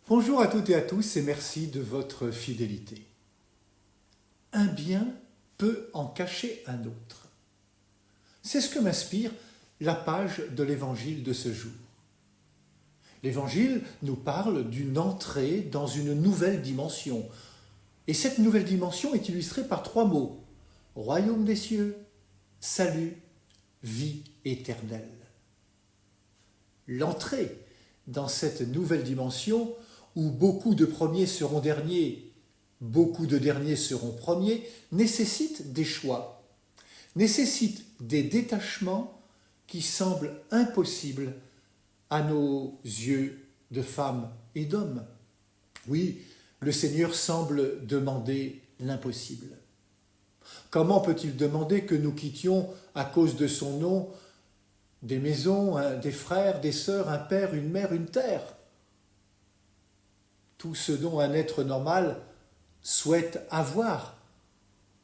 Bonjour à toutes et à tous et merci de votre fidélité. Un bien peut en cacher un autre. C'est ce que m'inspire la page de l'Évangile de ce jour. L'Évangile nous parle d'une entrée dans une nouvelle dimension. Et cette nouvelle dimension est illustrée par 3 mots. Royaume des cieux, salut, vie éternelle. L'entrée dans cette nouvelle dimension où beaucoup de premiers seront derniers, beaucoup de derniers seront premiers, nécessite des choix, nécessite des détachements qui semblent impossibles à nos yeux de femmes et d'hommes. Oui, le Seigneur semble demander l'impossible. Comment peut-il demander que nous quittions, à cause de son nom, des maisons, des frères, des sœurs, un père, une mère, une terre? Tout ce dont un être normal souhaite avoir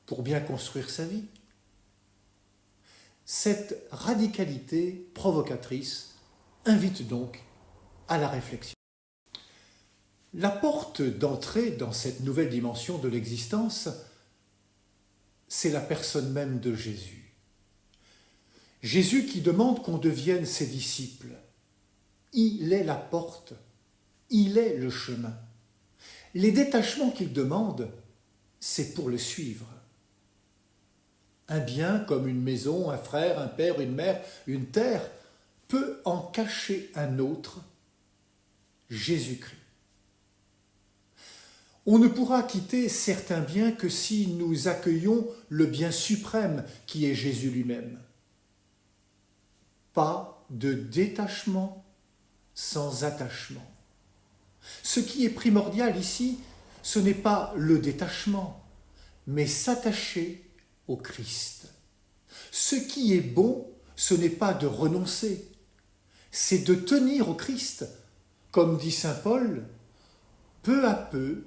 pour bien construire sa vie. Cette radicalité provocatrice invite donc à la réflexion. La porte d'entrée dans cette nouvelle dimension de l'existence, c'est la personne même de Jésus. Jésus qui demande qu'on devienne ses disciples. Il est la porte, il est le chemin. Les détachements qu'il demande, c'est pour le suivre. Un bien comme une maison, un frère, un père, une mère, une terre, peut en cacher un autre, Jésus-Christ. On ne pourra quitter certains biens que si nous accueillons le bien suprême qui est Jésus lui-même. Pas de détachement sans attachement. Ce qui est primordial ici, ce n'est pas le détachement, mais s'attacher au Christ. Ce qui est bon, ce n'est pas de renoncer, c'est de tenir au Christ. Comme dit saint Paul, peu à peu,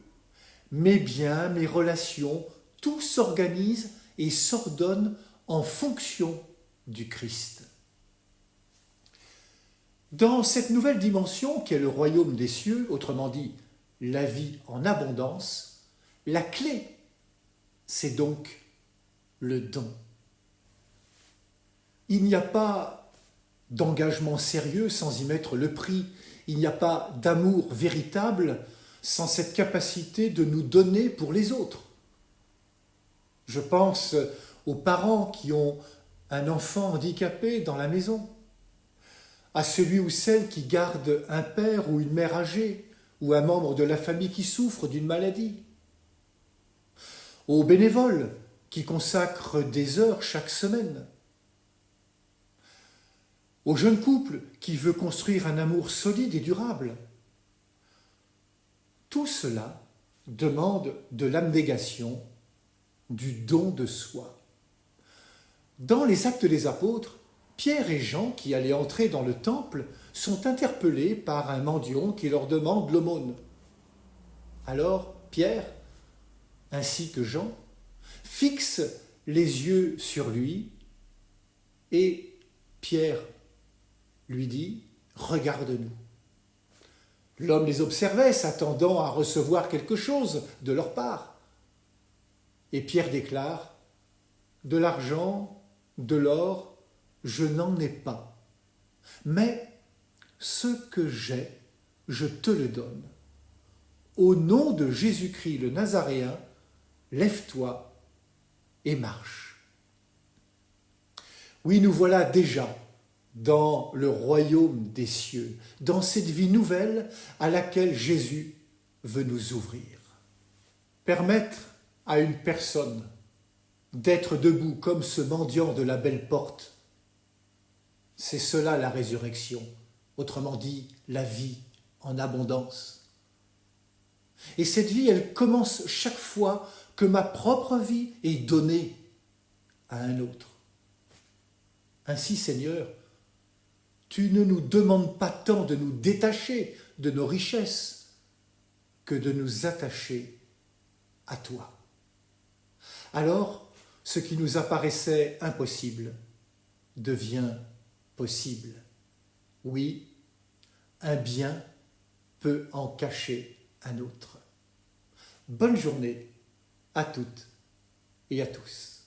mes biens, mes relations, tout s'organise et s'ordonne en fonction du Christ. Dans cette nouvelle dimension qu'est le royaume des cieux, autrement dit la vie en abondance, la clé, c'est donc le don. Il n'y a pas d'engagement sérieux sans y mettre le prix. Il n'y a pas d'amour véritable sans cette capacité de nous donner pour les autres. Je pense aux parents qui ont un enfant handicapé dans la maison, à celui ou celle qui garde un père ou une mère âgée, ou un membre de la famille qui souffre d'une maladie, aux bénévoles qui consacrent des heures chaque semaine, au jeune couple qui veut construire un amour solide et durable. Tout cela demande de l'abnégation, du don de soi. Dans les Actes des Apôtres, Pierre et Jean, qui allaient entrer dans le temple, sont interpellés par un mendiant qui leur demande l'aumône. Alors Pierre, ainsi que Jean, fixent les yeux sur lui et Pierre lui dit « Regarde-nous ». L'homme les observait, s'attendant à recevoir quelque chose de leur part. Et Pierre déclare « De l'argent, de l'or, je n'en ai pas. Mais ce que j'ai, je te le donne. Au nom de Jésus-Christ le Nazaréen, lève-toi et marche. » Oui, nous voilà déjà dans le royaume des cieux, dans cette vie nouvelle à laquelle Jésus veut nous ouvrir. Permettre à une personne d'être debout comme ce mendiant de la belle porte, c'est cela la résurrection, autrement dit la vie en abondance. Et cette vie, elle commence chaque fois que ma propre vie est donnée à un autre. Ainsi, Seigneur, tu ne nous demandes pas tant de nous détacher de nos richesses que de nous attacher à toi. Alors, ce qui nous apparaissait impossible devient possible. Oui, un bien peut en cacher un autre. Bonne journée à toutes et à tous.